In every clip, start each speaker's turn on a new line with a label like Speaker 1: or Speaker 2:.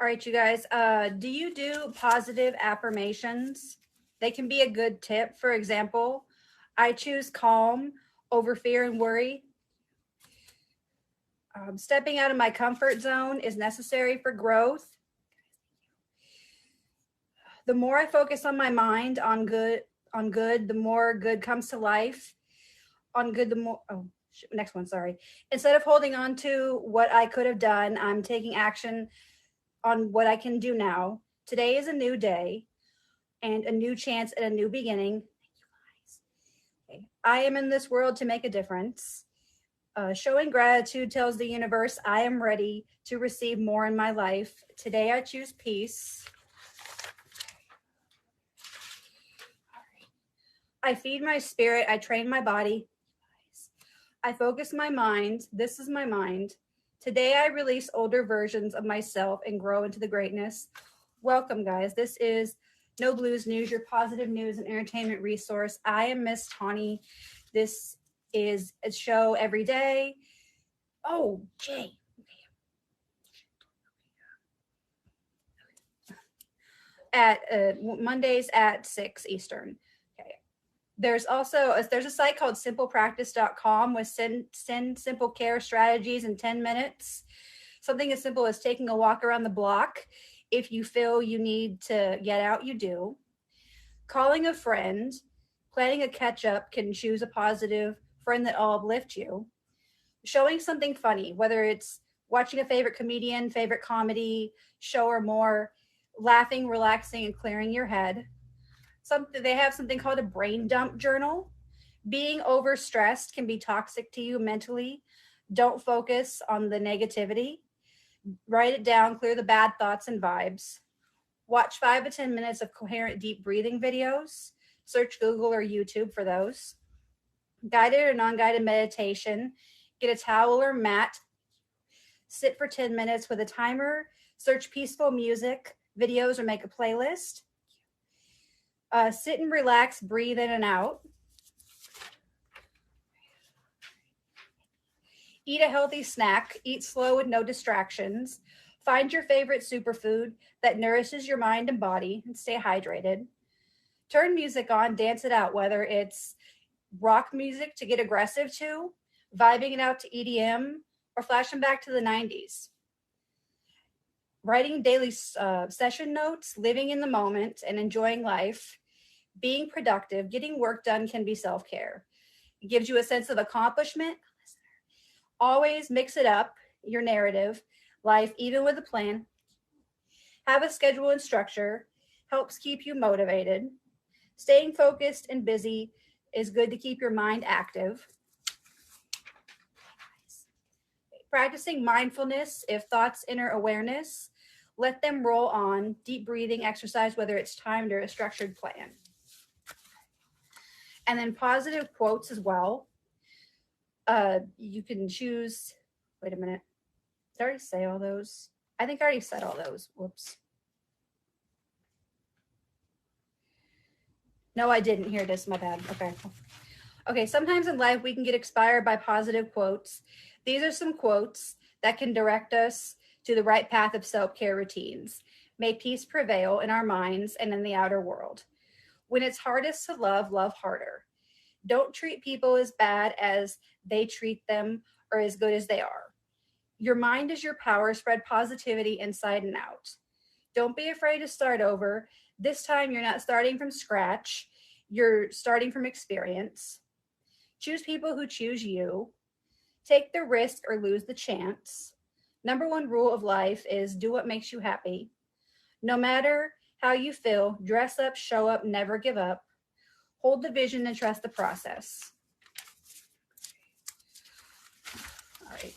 Speaker 1: All right, you guys. Do you do positive affirmations? They can be a good tip. For example, I choose calm over fear and worry. Stepping out of my comfort zone is necessary for growth. The more I focus on my mind on good, the more good comes to life. On good, the more next one, sorry. Instead of holding on to what I could have done, I'm taking action on what I can do now. Today is a new day and a new chance and a new beginning. Thank you guys. Okay. I am in this world to make a difference. Showing gratitude tells the universe I am ready to receive more in my life. Today I choose peace. I feed my spirit. I train my body. I focus my mind. This is my mind. Today I release older versions of myself and grow into the greatness. Welcome, guys. This is No Blues News, your positive news and entertainment resource. I am Miss Tawny. This is a show every day. Oh, Jay. At Mondays at 6 Eastern. Okay. There's a site called simplepractice.com with 10 simple care strategies in 10 minutes. Something as simple as taking a walk around the block. If you feel you need to get out, you do. Calling a friend, planning a catch up can choose a positive friend that will uplift you. Showing something funny, whether it's watching a favorite comedian, favorite comedy show or more, laughing, relaxing, and clearing your head. They have something called a brain dump journal. Being overstressed can be toxic to you mentally. Don't focus on the negativity. Write it down, clear the bad thoughts and vibes. Watch 5 to 10 minutes of coherent deep breathing videos. Search Google or YouTube for those. Guided or non-guided meditation. Get a towel or mat. Sit for 10 minutes with a timer. Search peaceful music, videos, or make a playlist. Sit and relax, breathe in and out. Eat a healthy snack. Eat slow with no distractions. Find your favorite superfood that nourishes your mind and body, and stay hydrated. Turn music on, dance it out, whether it's rock music to get aggressive to, vibing it out to EDM, or flashing back to the 90s. Writing daily session notes, living in the moment, and enjoying life. Being productive, getting work done can be self-care. It gives you a sense of accomplishment. Always mix it up, your narrative, life, even with a plan. Have a schedule and structure. Helps keep you motivated. Staying focused and busy is good to keep your mind active. Practicing mindfulness, if thoughts enter awareness, let them roll on. Deep breathing exercise, whether it's timed or a structured plan. And then positive quotes as well. You can choose, wait a minute. Did I already say all those? I think I already said all those. Whoops. No, I didn't. Here it is. My bad. Okay. Sometimes in life we can get inspired by positive quotes. These are some quotes that can direct us to the right path of self-care routines. May peace prevail in our minds and in the outer world. When it's hardest to love, love harder. Don't treat people as bad as they treat them or as good as they are. Your mind is your power. Spread positivity inside and out. Don't be afraid to start over. This time you're not starting from scratch. You're starting from experience. Choose people who choose you. Take the risk or lose the chance. Number one rule of life is do what makes you happy. No matter how you feel, dress up, show up, never give up. Hold the vision and trust the process. All right,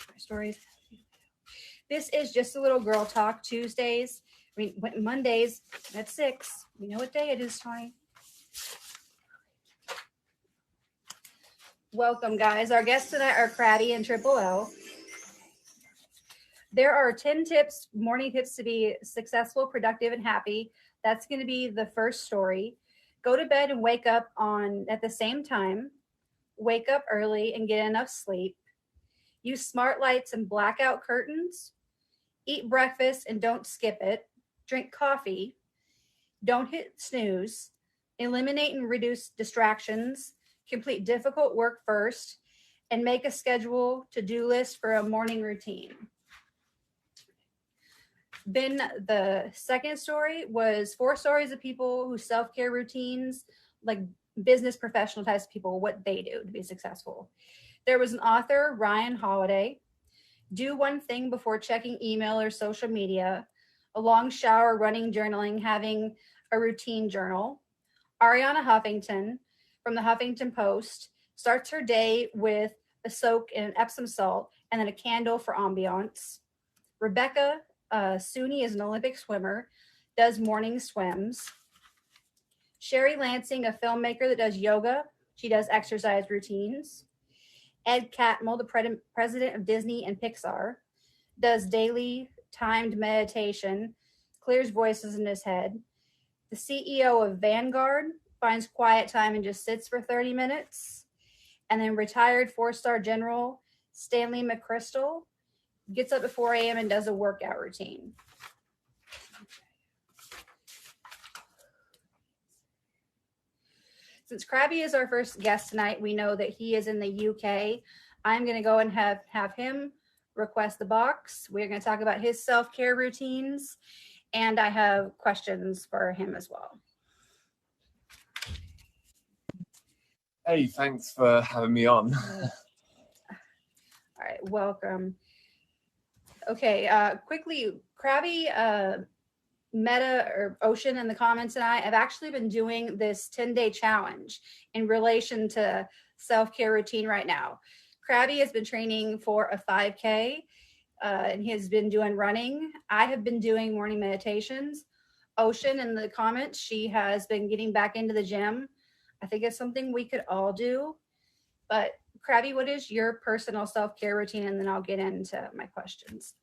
Speaker 1: my stories. This is Just a Little Girl Talk Tuesdays. Mondays at 6. We know what day it is, Tawny. Welcome, guys. Our guests tonight are Craddy and Triple L. There are 10 tips, morning tips to be successful, productive, and happy. That's going to be the first story. Go to bed and wake up at the same time. Wake up early and get enough sleep. Use smart lights and blackout curtains. Eat breakfast and don't skip it. Drink coffee. Don't hit snooze. Eliminate and reduce distractions. Complete difficult work first. And make a schedule to-do list for a morning routine. Then the second story was 4 stories of people whose self-care routines, like business professional types of people, what they do to be successful. There was an author, Ryan Holiday. Do one thing before checking email or social media. A long shower, running, journaling, having a routine journal. Ariana Huffington from the Huffington Post starts her day with a soak in an Epsom salt and then a candle for ambiance. Rebecca Suni is an Olympic swimmer, does morning swims. Sherry Lansing, a filmmaker that does yoga. She does exercise routines. Ed Catmull, the president of Disney and Pixar, does daily timed meditation, clears voices in his head. The CEO of Vanguard finds quiet time and just sits for 30 minutes. And then retired 4-star general Stanley McChrystal gets up at 4 a.m. and does a workout routine. Since Krabby is our first guest tonight, we know that he is in the UK. I'm going to go and have him request the box. We're going to talk about his self-care routines, and I have questions for him as well.
Speaker 2: Hey, thanks for having me on.
Speaker 1: All right, welcome. Okay, quickly, Krabby, Meta or Ocean in the comments and I have actually been doing this 10-day challenge in relation to self-care routine right now. Krabby has been training for a 5K and he has been doing running. I have been doing morning meditations. Ocean in the comments, she has been getting back into the gym. I think it's something we could all do. But Krabby, what is your personal self-care routine? And then I'll get into my questions.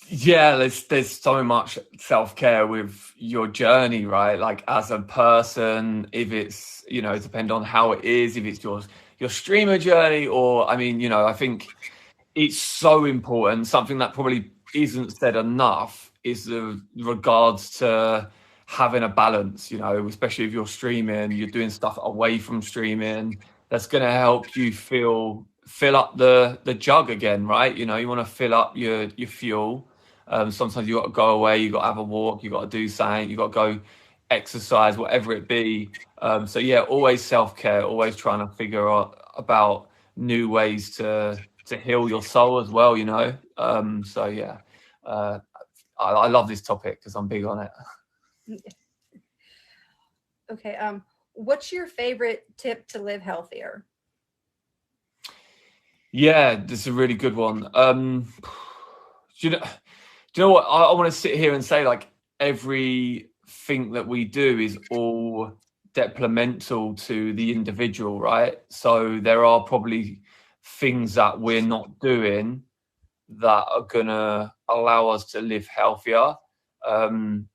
Speaker 2: Yeah, there's so much self-care with your journey, right? Like as a person, if it's, depend on how it is, if it's your streamer journey, or I think it's so important. Something that probably isn't said enough is the regards to having a balance, especially if you're streaming, you're doing stuff away from streaming, that's going to help you fill up the jug again, right? You want to fill up your fuel. Sometimes you got to go away, you got to have a walk, you got to do something, you got to go exercise, whatever it be. So yeah, always self-care, always trying to figure out about new ways to heal your soul as well, so yeah, I love this topic because I'm big on it.
Speaker 1: Okay, what's your favorite tip to live healthier?
Speaker 2: Yeah, this is a really good one. Do you know what? I want to sit here and say, like, everything that we do is all detrimental to the individual, right? So there are probably things that we're not doing that are gonna allow us to live healthier. And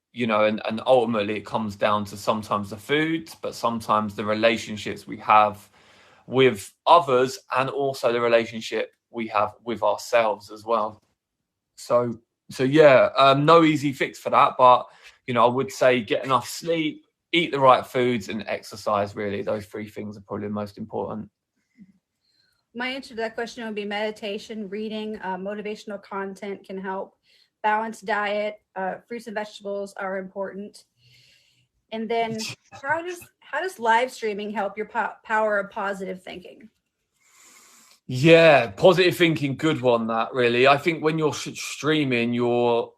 Speaker 2: ultimately it comes down to sometimes the foods, but sometimes the relationships we have with others and also the relationship we have with ourselves as well. So yeah, no easy fix for that, but I would say get enough sleep, eat the right foods, and exercise. Really, those 3 things are probably the most important.
Speaker 1: My answer to that question would be meditation, reading, motivational content can help. Balanced diet, fruits and vegetables are important. And then how does live streaming help your power of positive thinking?
Speaker 2: Yeah, positive thinking, good one, that really. I think when you're streaming, you're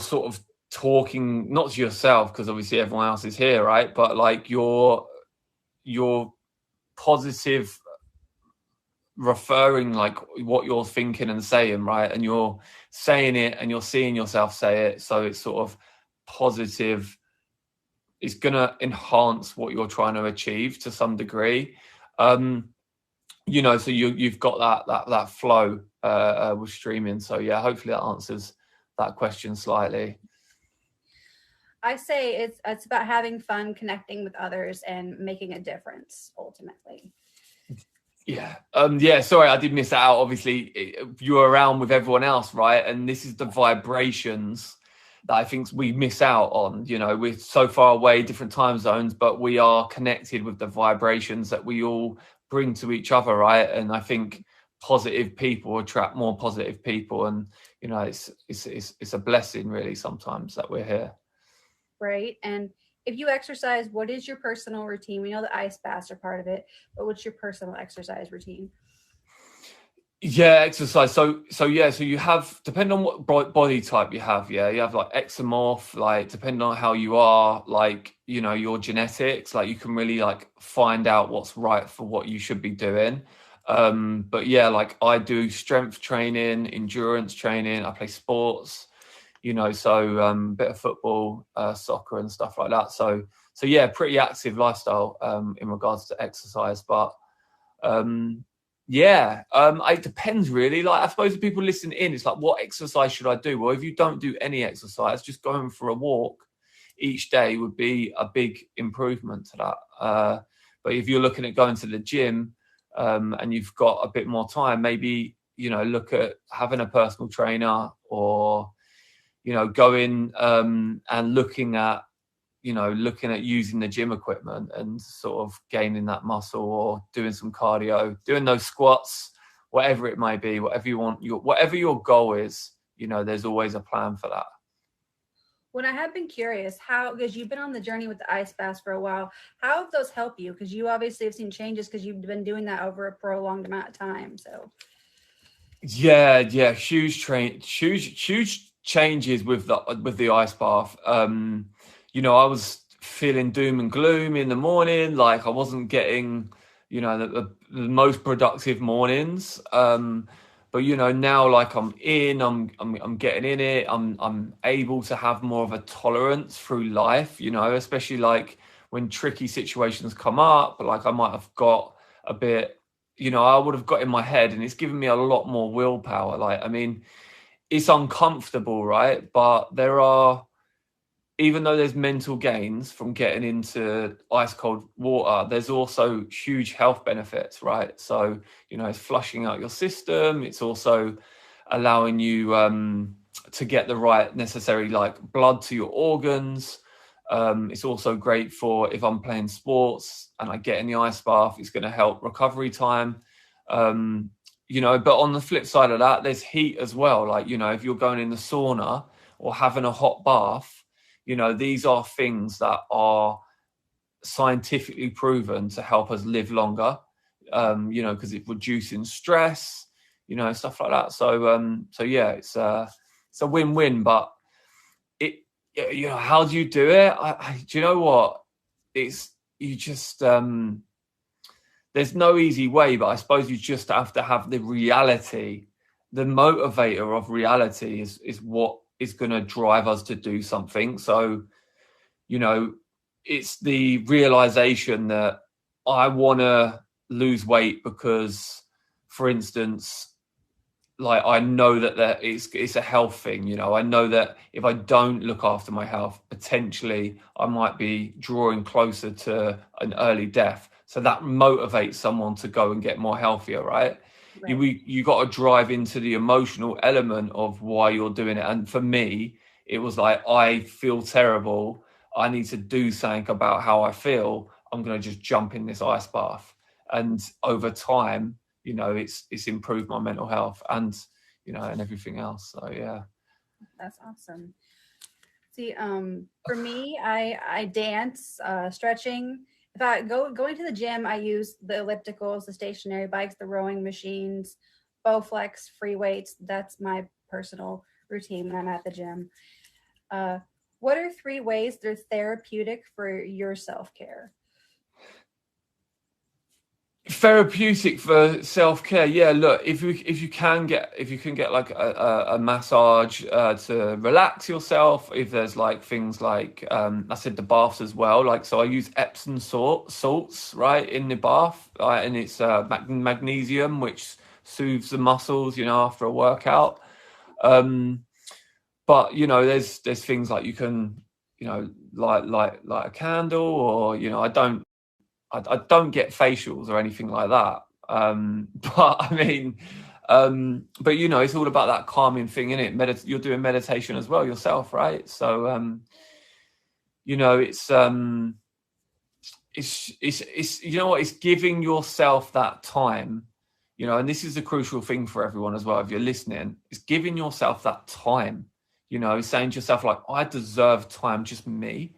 Speaker 2: sort of talking not to yourself, because obviously everyone else is here, right? But like your positive referring like what you're thinking and saying, right? And you're saying it and you're seeing yourself say it, so it's sort of positive. It's gonna enhance what you're trying to achieve to some degree. So you've got that flow with streaming. So yeah, hopefully that answers that question slightly.
Speaker 1: I say it's about having fun, connecting with others, and making a difference ultimately.
Speaker 2: Yeah. Yeah. Sorry, I did miss that out. Obviously, you're around with everyone else, right? And this is the vibrations that I think we miss out on. You know, we're so far away, different time zones, but we are connected with the vibrations that we all bring to each other, right? And I think positive people attract more positive people, and you know, it's a blessing, really, sometimes that we're here.
Speaker 1: Right? And if you exercise, what is your personal routine? We know the ice baths are part of it, but what's your personal exercise routine?
Speaker 2: Yeah, exercise. So yeah, so you have, depending on what body type you have, yeah, you have like ectomorph, like depending on how you are, like, you know, your genetics, like you can really like find out what's right for what you should be doing. But yeah, like I do strength training, endurance training, I play sports, you know, so bit of football, soccer and stuff like that. So yeah, pretty active lifestyle in regards to exercise, but um yeah, it depends really. Like I suppose if people listen in, it's like, what exercise should I do? Well, if you don't do any exercise, just going for a walk each day would be a big improvement to that. But if you're looking at going to the gym, and you've got a bit more time, maybe, you know, look at having a personal trainer, or, you know, going and looking at using the gym equipment and sort of gaining that muscle, or doing some cardio, doing those squats, whatever it may be, whatever you want, whatever your goal is, you know, there's always a plan for that.
Speaker 1: When I have been curious, how, because you've been on the journey with the ice baths for a while, how have those helped you? Because you obviously have seen changes because you've been doing that over a prolonged amount of time. So,
Speaker 2: Yeah, huge changes with the ice bath. You know, I was feeling doom and gloom in the morning, like I wasn't getting, you know, the most productive mornings. But you know, now like I'm getting in it. I'm able to have more of a tolerance through life, you know, especially like when tricky situations come up, like I might have got a bit, you know, I would have got in my head, and it's given me a lot more willpower. Like, I mean, it's uncomfortable, right? But there are, even though there's mental gains from getting into ice cold water, there's also huge health benefits, right? So, you know, it's flushing out your system. It's also allowing you to get the right necessary like blood to your organs. It's also great for if I'm playing sports and I get in the ice bath, it's going to help recovery time. You know, but on the flip side of that, there's heat as well. Like, you know, if you're going in the sauna or having a hot bath, you know, these are things that are scientifically proven to help us live longer, you know, because it's reducing stress, you know, stuff like that. So yeah, it's a win-win, but it, you know, how do you do it? Do you know what? You just, there's no easy way, but I suppose you just have to have the reality, the motivator of reality is what is going to drive us to do something. So, you know, it's the realization that I want to lose weight because, for instance, like I know that it's a health thing. You know, I know that if I don't look after my health, potentially I might be drawing closer to an early death. So that motivates someone to go and get more healthier, right?
Speaker 1: right.
Speaker 2: You got to drive into the emotional element of why you're doing it. And for me, it was like, I feel terrible. I need to do something about how I feel. I'm going to just jump in this ice bath. And over time, you know, it's improved my mental health and, you know, and everything else. So yeah.
Speaker 1: That's awesome. See, for me, I dance, stretching. If I going to the gym, I use the ellipticals, the stationary bikes, the rowing machines, Bowflex, free weights. That's my personal routine when I'm at the gym. Uh, what are 3 ways that are therapeutic for your self care?
Speaker 2: Therapeutic for self-care, yeah. Look, if you can get like a massage to relax yourself, if there's like things like I said, the baths as well, like, so I use Epsom salts, right, in the bath, and it's magnesium, which soothes the muscles, you know, after a workout. But you know, there's things like you can, you know, light a candle, or, you know, I don't get facials or anything like that. But I mean, but you know, it's all about that calming thing, isn't it? You're doing meditation as well yourself, right? So, you know, it's you know what, it's giving yourself that time, you know, and this is a crucial thing for everyone as well. If you're listening, it's giving yourself that time, you know, saying to yourself, like, I deserve time, just me.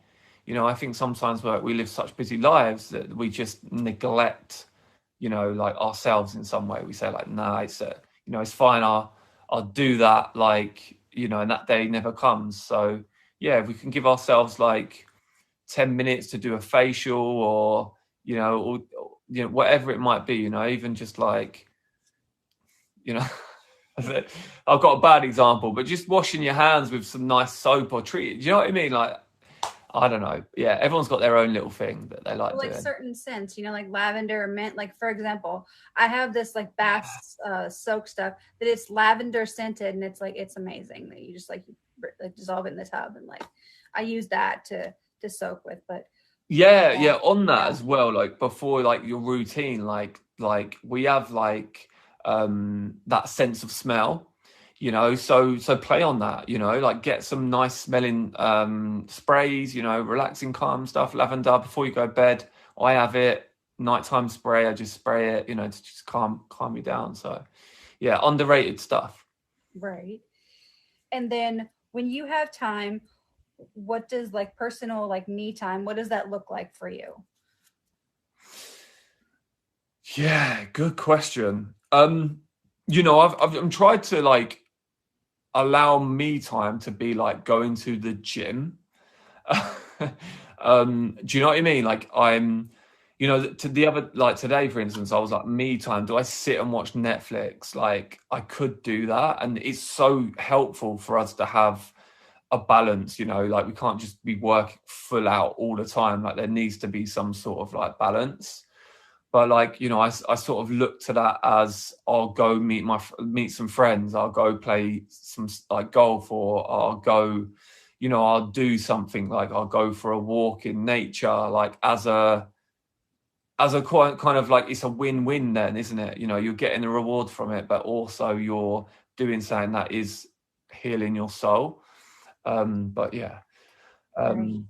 Speaker 2: You know, I think sometimes we live such busy lives that we just neglect, you know, like ourselves in some way. We say like, nah, you know, it's fine. I'll do that. Like, you know, and that day never comes. So yeah, if we can give ourselves like 10 minutes to do a facial, or, you know, you know, whatever it might be, you know, even just like, you know, I've got a bad example, but just washing your hands with some nice soap or treat. Do you know what I mean? Like, I don't know. Yeah, everyone's got their own little thing that they like
Speaker 1: Like
Speaker 2: doing.
Speaker 1: certain scents, you know, like lavender or mint. Like for example, I have this like bath soak stuff that it's lavender scented, and it's like it's amazing that you just like dissolve it in the tub, and like I use that to soak with. But
Speaker 2: yeah, on that as well, like before like your routine, like we have like that sense of smell, you know, so play on that, you know, like get some nice smelling sprays, you know, relaxing calm stuff, lavender before you go to bed. I have it, nighttime spray, I just spray it, you know, to just calm you down. So yeah, underrated stuff.
Speaker 1: right. And then when you have time, what does like personal like me time, what does that look like for you?
Speaker 2: Yeah, good question. You know, I'm tried to like allow me time to be like going to the gym. Do you know what I mean? Like I'm, you know, to the other, like today, for instance, I was like, me time. Do I sit and watch Netflix? Like I could do that. And it's so helpful for us to have a balance, you know, like we can't just be working full out all the time. Like there needs to be some sort of like balance. But like, you know, I sort of look to that as I'll go meet some friends. I'll go play some like golf, or I'll go, you know, I'll do something like I'll go for a walk in nature, like as a kind of like it's a win-win then, isn't it? You know, you're getting a reward from it, but also you're doing something that is healing your soul. But yeah.
Speaker 1: Right.
Speaker 2: Um,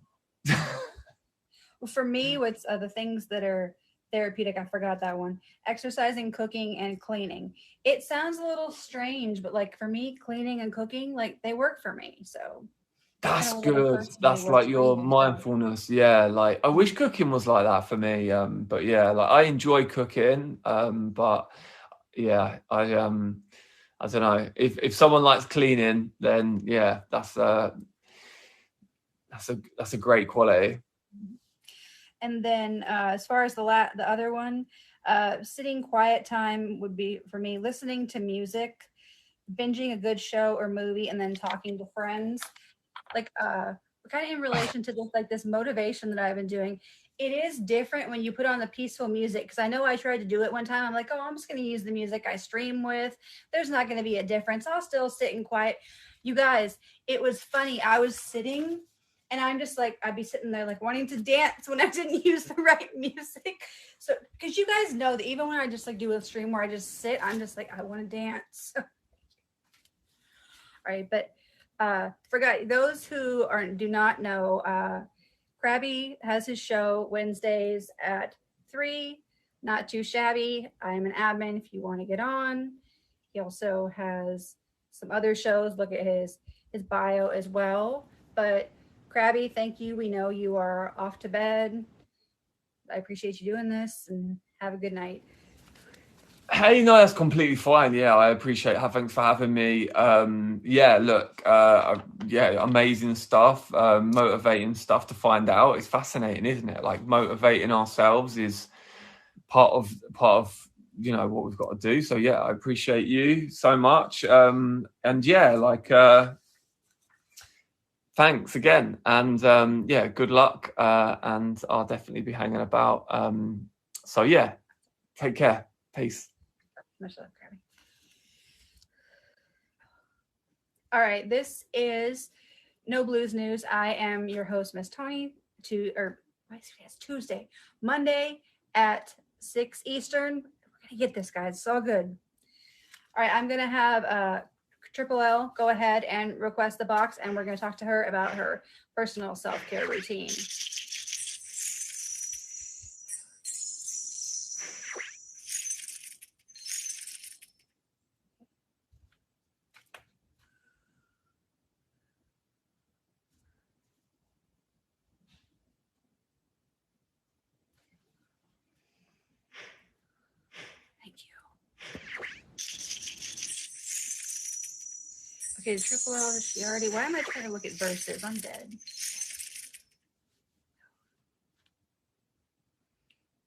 Speaker 1: Well, for me, what's the things that are therapeutic? I forgot that one. Exercising, cooking, and cleaning. It sounds a little strange, but like for me, cleaning and cooking, like they work for me. So it's kind
Speaker 2: That's
Speaker 1: of whatever
Speaker 2: good.
Speaker 1: personally
Speaker 2: That's
Speaker 1: works
Speaker 2: like
Speaker 1: for
Speaker 2: your
Speaker 1: you. So
Speaker 2: mindfulness. Yeah, like I wish cooking was like that for me. But yeah, like I enjoy cooking. But yeah, I don't know. If someone likes cleaning, then yeah, that's a great quality.
Speaker 1: and then as far as the other one, sitting quiet time would be for me listening to music, binging a good show or movie, and then talking to friends. Like kind of in relation to this like this motivation that I've been doing. It is different when you put on the peaceful music, because I know I tried to do it one time. I'm like, oh, I'm just going to use the music I stream with. There's not going to be a difference. I'll still sit in quiet. You guys, it was funny. I was sitting and I'm just like, I'd be sitting there like wanting to dance when I didn't use the right music. So, because you guys know that even when I just like do a stream where I just sit, I'm just like, I want to dance. All right. But for those who do not know, Krabby has his show Wednesdays at 3. Not too shabby. I'm an admin if you want to get on. He also has some other shows. Look at his bio as well. But Krabby, thank you. We know you are off to bed. I appreciate you doing this, and have a good night.
Speaker 2: Hey, no, that's completely fine. Yeah, I appreciate thanks for having me. Yeah, look, yeah, amazing stuff, motivating stuff to find out. It's fascinating, isn't it? Like motivating ourselves is part of you know what we've got to do. So yeah, I appreciate you so much. And yeah, like thanks again, and yeah, good luck. And I'll definitely be hanging about. So yeah, take care. Peace.
Speaker 1: Much love, Krabby. All right, this is No Blues News. I am your host, Miss Tawny. It's Tuesday, Monday at 6 Eastern. gonna get this, guys. It's all good. All right, I'm gonna have Triple L go ahead and request the box, and we're gonna talk to her about her personal self-care routine. Thank you. Okay, Triple L, she already. Why am I trying to look at verses? I'm dead.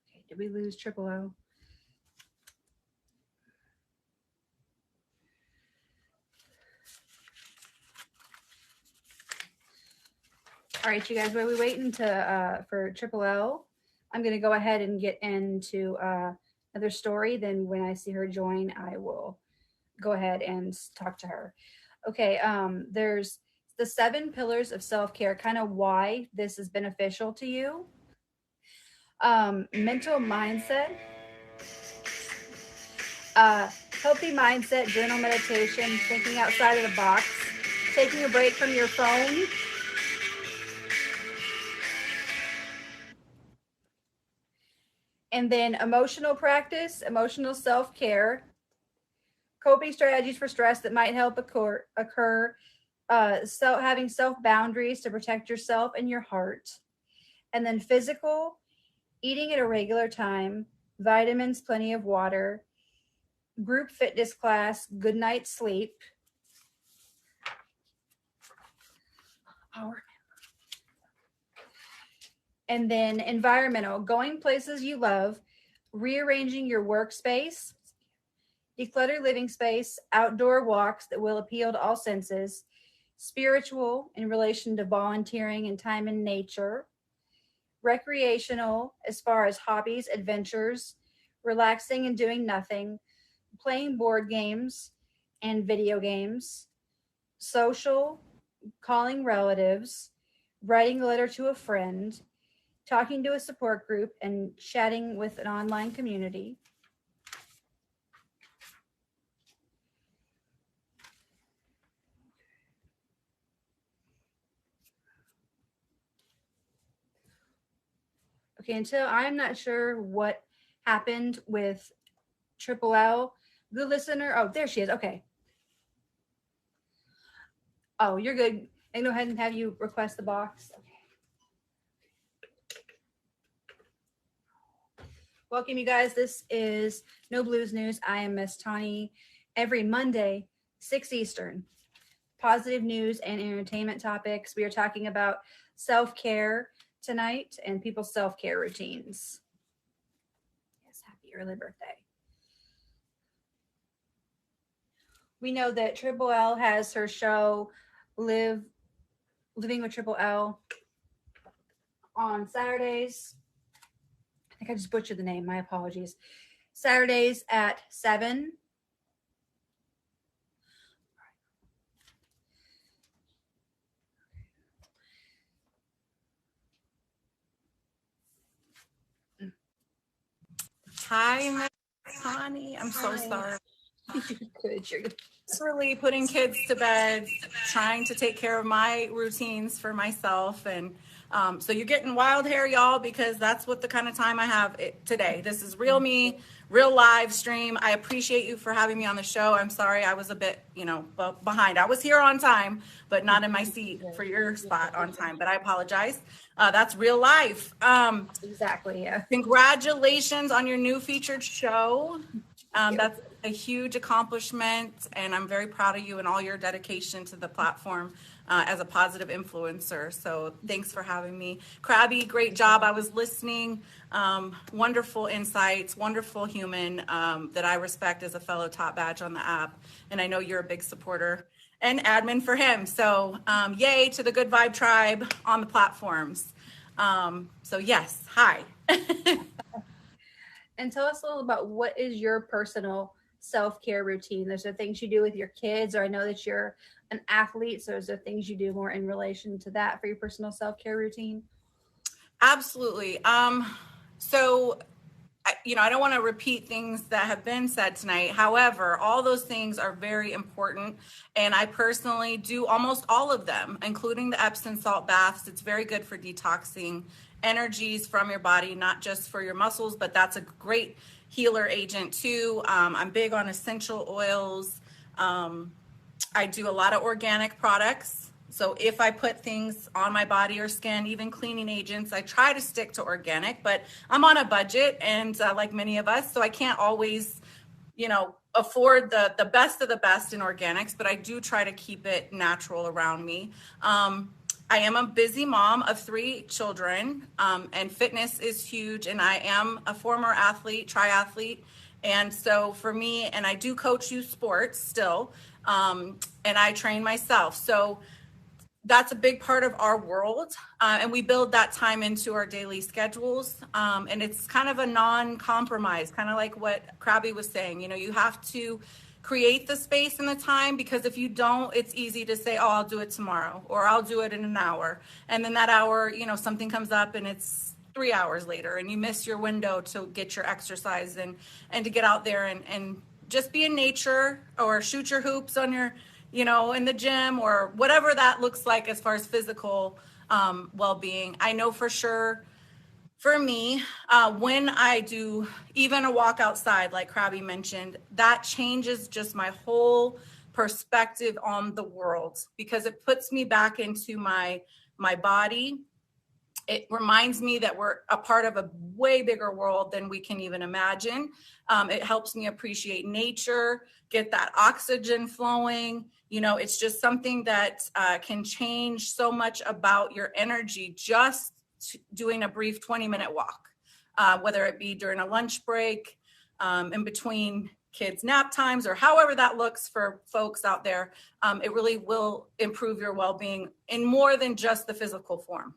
Speaker 1: Okay, did we lose Triple O? All right, you guys, while we waiting for Triple L, I'm gonna go ahead and get into another story. Then when I see her join, I will go ahead and talk to her. Okay, there's the 7 pillars of self-care, kind of why this is beneficial to you. Mental mindset, healthy mindset, journal, meditation, thinking outside of the box, taking a break from your phone. And then emotional practice, emotional self-care, coping strategies for stress that might help occur, so having self boundaries to protect yourself and your heart, and then physical, eating at a regular time, vitamins, plenty of water, group fitness class, good night's sleep. And then environmental, going places you love, rearranging your workspace, declutter living space, outdoor walks that will appeal to all senses, spiritual in relation to volunteering and time in nature, recreational as far as hobbies, adventures, relaxing and doing nothing, playing board games and video games, social, calling relatives, writing a letter to a friend, talking to a support group, and chatting with an online community. Okay, until I'm not sure what happened with Triple L. Good listener. Oh, there she is. Okay. Oh, you're good. I can go ahead and have you request the box. Okay. Welcome, you guys. This is No Blues News. I am Miss Tawny. Every Monday, 6 Eastern. Positive news and entertainment topics. We are talking about self-care tonight and people's self-care routines. Yes, happy early birthday. We know that Triple L has her show Living with Triple L on Saturdays. I think I just butchered the name. My apologies. Saturdays at 7.
Speaker 3: Hi, Miss Connie. I'm so sorry.
Speaker 1: Good. You're good.
Speaker 3: It's really putting kids to bed, trying to take care of my routines for myself. And so you're getting wild hair, y'all, because that's what the kind of time I have today. This is real me, real live stream. I appreciate you for having me on the show. I'm sorry I was a bit, behind. I was here on time, but not in my seat for your spot on time. But I apologize. That's real life.
Speaker 1: Exactly. Yeah.
Speaker 3: Congratulations on your new featured show. That's a huge accomplishment, and I'm very proud of you and all your dedication to the platform as a positive influencer. So thanks for having me. Krabby, great job. I was listening. Wonderful insights, wonderful human that I respect as a fellow top badge on the app. And I know you're a big supporter and admin for him. So yay to the Good Vibe Tribe on the platforms. So yes, hi.
Speaker 1: And tell us a little about what is your personal self-care routine. There's the things you do with your kids, or I know that you're an athlete, so is there things you do more in relation to that for your personal self-care routine?
Speaker 3: Absolutely. So I don't want to repeat things that have been said tonight. However, all those things are very important. And I personally do almost all of them, including the Epsom salt baths. It's very good for detoxing energies from your body, not just for your muscles, but that's a great healer agent too. I'm big on essential oils. I do a lot of organic products. So if I put things on my body or skin, even cleaning agents, I try to stick to organic, but I'm on a budget, and like many of us, so I can't always, afford the best of the best in organics, but I do try to keep it natural around me. I am a busy mom of 3 children, and fitness is huge, and I am a former triathlete. And so for me, and I do coach youth sports still, and I train myself. So that's a big part of our world. And we build that time into our daily schedules. And it's kind of a non-compromise, kind of like what Krabby was saying. You have to create the space and the time, because if you don't, it's easy to say, oh, I'll do it tomorrow, or I'll do it in an hour. And then that hour, something comes up and it's 3 hours later, and you miss your window to get your exercise and to get out there and just be in nature, or shoot your hoops on your in the gym, or whatever that looks like as far as physical well-being. I know for sure for me, when I do even a walk outside, like Krabby mentioned, that changes just my whole perspective on the world, because it puts me back into my body. It reminds me that we're a part of a way bigger world than we can even imagine. It helps me appreciate nature, get that oxygen flowing. It's just something that can change so much about your energy, just doing a brief 20-minute walk, whether it be during a lunch break, in between kids' nap times, or however that looks for folks out there. It really will improve your well-being in more than just the physical form.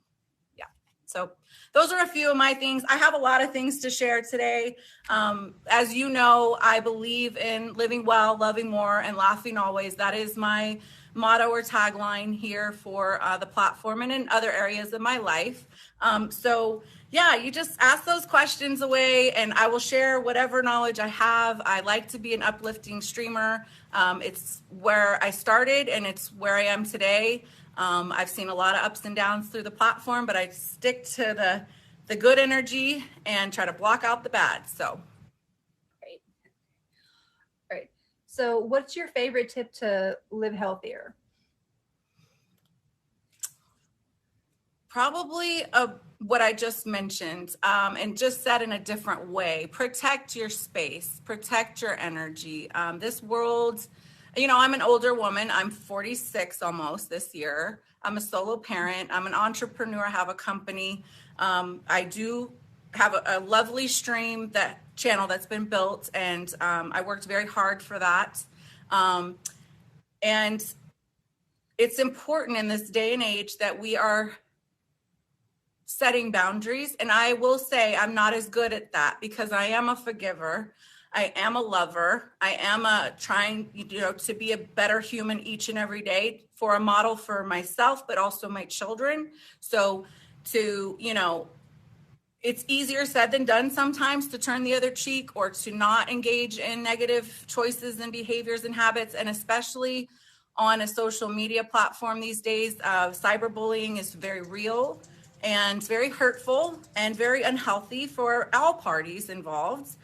Speaker 3: So those are a few of my things. I have a lot of things to share today. As you know, I believe in living well, loving more, and laughing always. That is my motto or tagline here for the platform and in other areas of my life. So yeah, you just ask those questions away, and I will share whatever knowledge I have. I like to be an uplifting streamer. It's where I started, and it's where I am today. I've seen a lot of ups and downs through the platform, but I stick to the good energy and try to block out the bad. So.
Speaker 1: Great. So what's your favorite tip to live healthier?
Speaker 3: Probably what I just mentioned, and just said in a different way. Protect your space, protect your energy. This world, I'm an older woman. I'm 46 almost this year. I'm a solo parent. I'm an entrepreneur. I have a company. I do have a lovely channel that's been built, and I worked very hard for that. And it's important in this day and age that we are setting boundaries. And I will say I'm not as good at that, because I am a forgiver. I am a lover. I am trying, to be a better human each and every day, for a model for myself, but also my children. So it's easier said than done sometimes to turn the other cheek, or to not engage in negative choices and behaviors and habits. And especially on a social media platform these days, cyberbullying is very real and very hurtful and very unhealthy for all parties involved.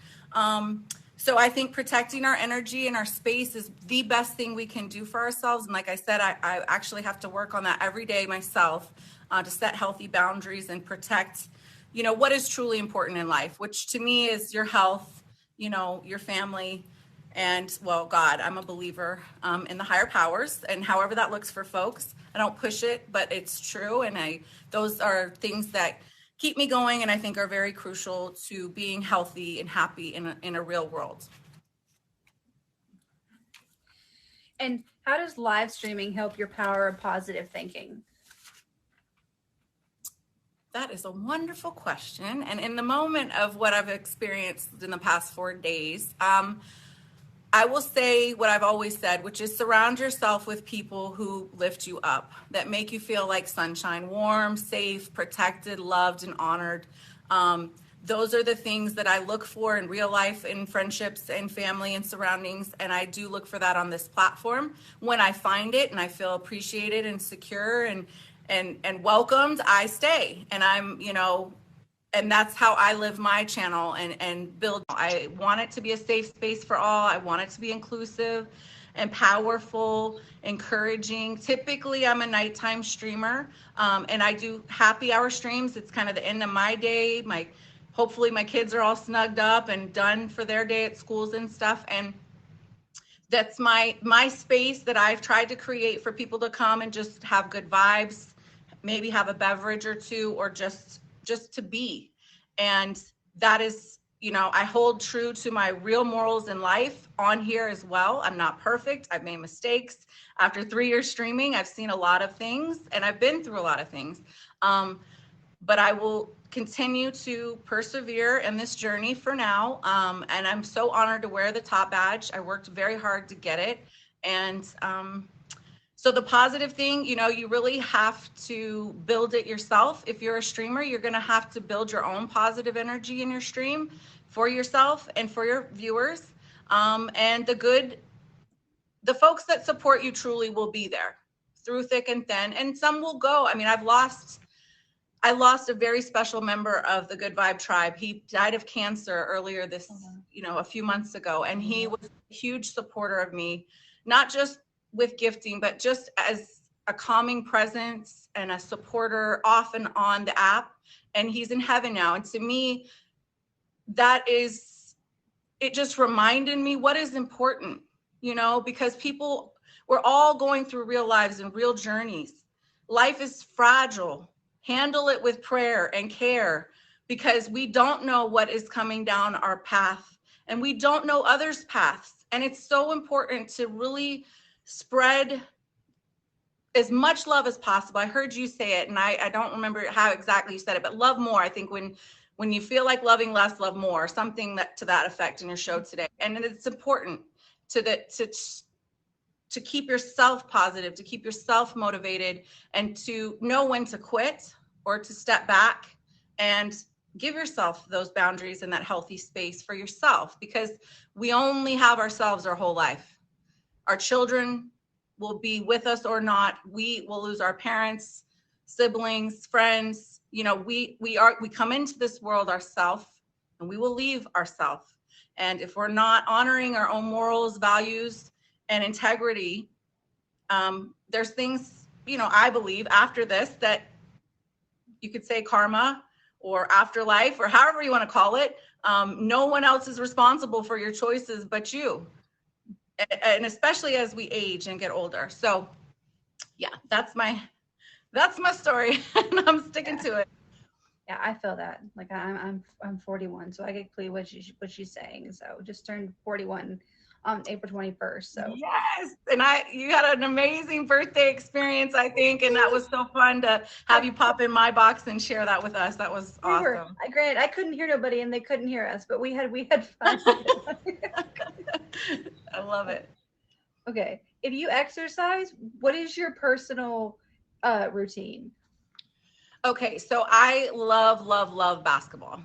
Speaker 3: So I think protecting our energy and our space is the best thing we can do for ourselves. And like I said, I actually have to work on that every day myself, to set healthy boundaries and protect, what is truly important in life, which to me is your health, your family, and God. I'm a believer in the higher powers, and however that looks for folks. I don't push it, but it's true. And those are things that keep me going, and I think are very crucial to being healthy and happy in a real world.
Speaker 1: And how does live streaming help your power of positive thinking?
Speaker 3: That is a wonderful question. And in the moment of what I've experienced in the past 4 days, I will say what I've always said, which is surround yourself with people who lift you up, that make you feel like sunshine, warm, safe, protected, loved, and honored. those are the things that I look for in real life, in friendships and family and surroundings. And I do look for that on this platform. When I find it and I feel appreciated and secure and welcomed, I stay. And I'm, and that's how I live my channel and build. I want it to be a safe space for all. I want it to be inclusive and powerful, encouraging. Typically, I'm a nighttime streamer, and I do happy hour streams. It's kind of the end of my day. Hopefully my kids are all snugged up and done for their day at schools and stuff. And that's my space that I've tried to create for people to come and just have good vibes, maybe have a beverage or two, or just to be. And that is, I hold true to my real morals in life on here as well. I'm not perfect. I've made mistakes. After 3 years streaming, I've seen a lot of things and I've been through a lot of things. But I will continue to persevere in this journey for now. And I'm so honored to wear the top badge. I worked very hard to get it. And so the positive thing, you really have to build it yourself. If you're a streamer, you're going to have to build your own positive energy in your stream for yourself and for your viewers. And the folks that support you truly will be there through thick and thin. And some will go. I mean, I lost a very special member of the Good Vibe tribe. He died of cancer earlier this, a few months ago. And he was a huge supporter of me, not just with gifting, but just as a calming presence and a supporter off and on the app. And he's in heaven now. And to me, it just reminded me what is important, because we're all going through real lives and real journeys. Life is fragile. Handle it with prayer and care, because we don't know what is coming down our path and we don't know others' paths. And it's so important to really spread as much love as possible. I heard you say it, and I don't remember how exactly you said it, but love more. I think when you feel like loving less, love more, something to that effect in your show today. And it's important to keep yourself positive, to keep yourself motivated, and to know when to quit or to step back and give yourself those boundaries and that healthy space for yourself, because we only have ourselves our whole life. Our children will be with us or not. We will lose our parents, siblings, friends. We come into this world ourself, and we will leave ourself. And if we're not honoring our own morals, values, and integrity, there's things, I believe after this that you could say karma or afterlife or however you want to call it. No one else is responsible for your choices but you. And especially as we age and get older. So yeah, that's my story. And I'm sticking to it.
Speaker 1: Yeah, I feel that. Like I'm 41, so I get clear what she's saying. So just turned 41 on April 21st. So
Speaker 3: yes, and you had an amazing birthday experience, I think, and that was so fun to have you pop in my box and share that with us. That was awesome.
Speaker 1: Granted, I couldn't hear nobody, and they couldn't hear us, but we had fun.
Speaker 3: I love it.
Speaker 1: Okay, if you exercise, what is your personal routine?
Speaker 3: Okay, so I love basketball.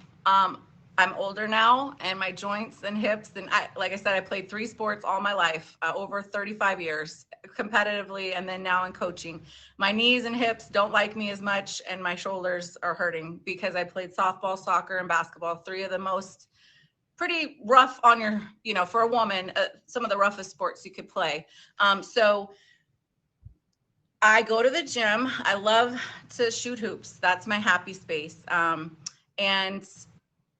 Speaker 3: I'm older now, and my joints and hips, and like I said, I played 3 sports all my life, over 35 years competitively, and then now in coaching. My knees and hips don't like me as much, and my shoulders are hurting because I played softball, soccer, and basketball, 3 of the most pretty rough on your, for a woman, some of the roughest sports you could play. So I go to the gym. I love to shoot hoops. That's my happy space. And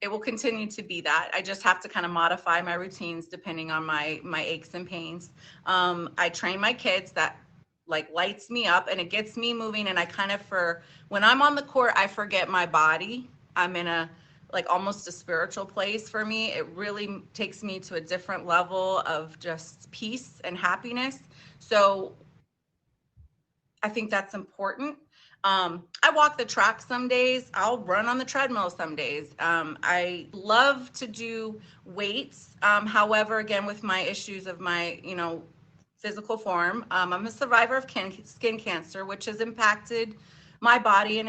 Speaker 3: it will continue to be that. I just have to kind of modify my routines depending on my aches and pains. I train my kids. That lights me up and it gets me moving. And I when I'm on the court, I forget my body. I'm in almost a spiritual place for me. It really takes me to a different level of just peace and happiness. So I think that's important. I walk the track some days. I'll run on the treadmill some days. I love to do weights. However, again, with my issues of my, physical form, I'm a survivor of skin cancer, which has impacted my body. And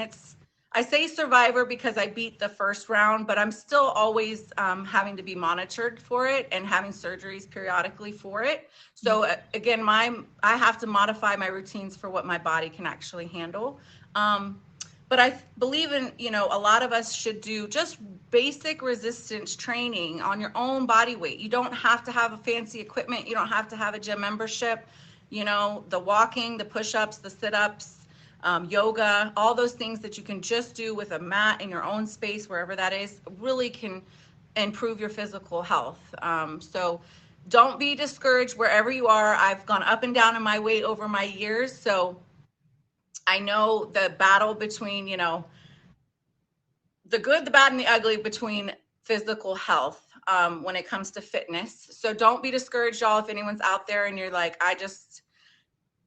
Speaker 3: I say survivor because I beat the first round, but I'm still always having to be monitored for it and having surgeries periodically for it. So again, I have to modify my routines for what my body can actually handle. But I believe in, a lot of us should do just basic resistance training on your own body weight. You don't have to have a fancy equipment. You don't have to have a gym membership. The walking, the push-ups, the sit-ups, yoga, all those things that you can just do with a mat in your own space, wherever that is, really can improve your physical health. So don't be discouraged wherever you are. I've gone up and down in my weight over my years. So I know the battle between, the good, the bad, and the ugly between physical health when it comes to fitness. So don't be discouraged, y'all, if anyone's out there and you're like, I just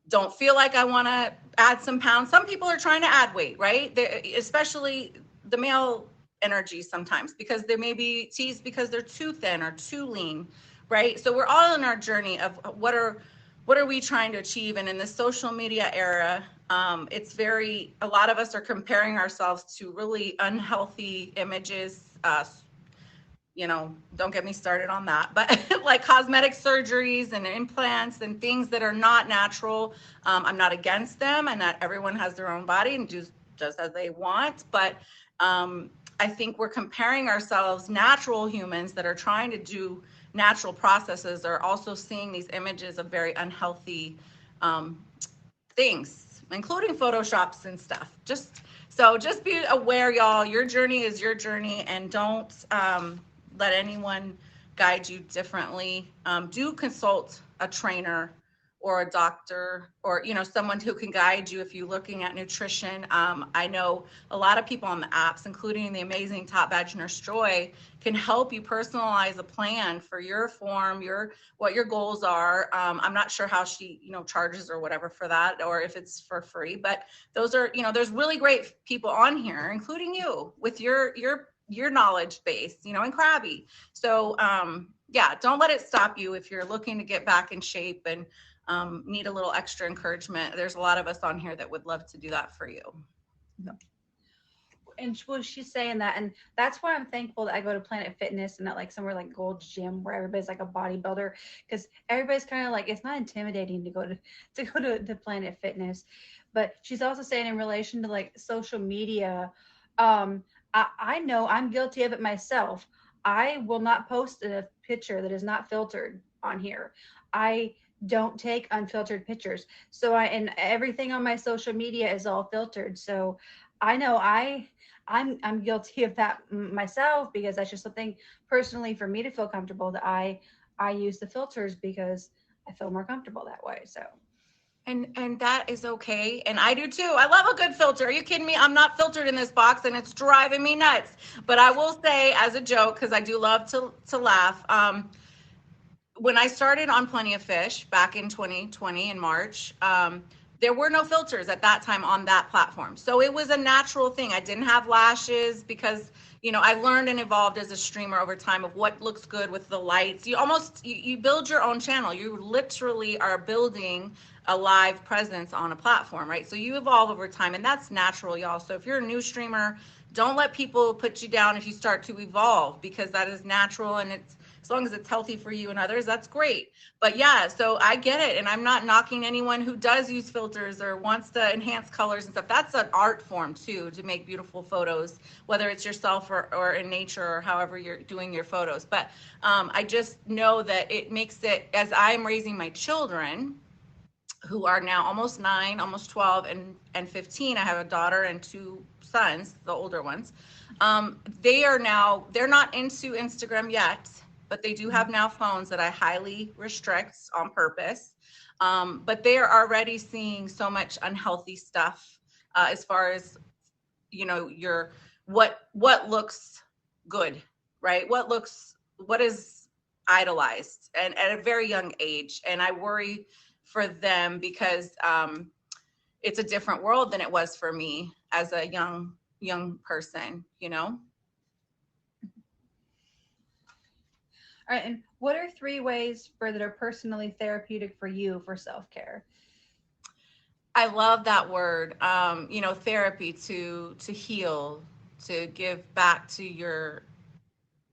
Speaker 3: don't feel like I want to add some pounds. Some people are trying to add weight, right? Especially the male energy sometimes, because they may be teased because they're too thin or too lean, right? So we're all in our journey of what are we trying to achieve? And in the social media era, it's a lot of us are comparing ourselves to really unhealthy images. Don't get me started on that, but like cosmetic surgeries and implants and things that are not natural. I'm not against them, and that everyone has their own body and does as they want. But I think we're comparing ourselves, natural humans that are trying to do natural processes, are also seeing these images of very unhealthy things, including photoshops and stuff. Just be aware, y'all. Your journey is your journey, and don't let anyone guide you differently. Do consult a trainer or a doctor, or someone who can guide you if you're looking at nutrition. I know a lot of people on the apps, including the amazing Top Badge Nurse Joy, can help you personalize a plan for your form, what your goals are. I'm not sure how she charges or whatever for that, or if it's for free, but those are, there's really great people on here, including you, with your knowledge base, and crabby. So yeah, don't let it stop you if you're looking to get back in shape and need a little extra encouragement. There's a lot of us on here that would love to do that for you.
Speaker 1: And she's saying that, and that's why I'm thankful that I go to Planet Fitness and not like somewhere like Gold's Gym where everybody's like a bodybuilder, because everybody's kind of like, it's not intimidating to go to Planet Fitness. But she's also saying in relation to like social media, I know I'm guilty of it myself. I will not post a picture that is not filtered on here. I don't take unfiltered pictures. So and everything on my social media is all filtered. So I know I'm guilty of that myself, because that's just something personally for me to feel comfortable, that I use the filters because I feel more comfortable that way. So
Speaker 3: and that is okay, and I do too. I love a good filter. Are you kidding me? I'm not filtered in this box, and it's driving me nuts. But I will say, as a joke, because I do love to laugh, when I started on Plenty of Fish back in 2020 in March, there were no filters at that time on that platform. So it was a natural thing. I didn't have lashes because, I learned and evolved as a streamer over time of what looks good with the lights. You build your own channel. You literally are building a live presence on a platform, right? So you evolve over time, and that's natural, y'all. So if you're a new streamer, don't let people put you down if you start to evolve, because that is natural, and as long as it's healthy for you and others, that's great. But yeah, so I get it. And I'm not knocking anyone who does use filters or wants to enhance colors and stuff. That's an art form too, to make beautiful photos, whether it's yourself or in nature or however you're doing your photos. But I just know that it makes it, as I'm raising my children, who are now almost 9, almost 12, and 15. I have a daughter and 2 sons, the older ones. They're not into Instagram yet, but they do have now phones that I highly restrict on purpose. But they are already seeing so much unhealthy stuff as far as, what looks good, right? What is idolized, and at a very young age. And I worry for them because it's a different world than it was for me as a young person,
Speaker 1: all right, and what are 3 ways that are personally therapeutic for you for self-care?
Speaker 3: I love that word. You know, therapy, to heal, to give back to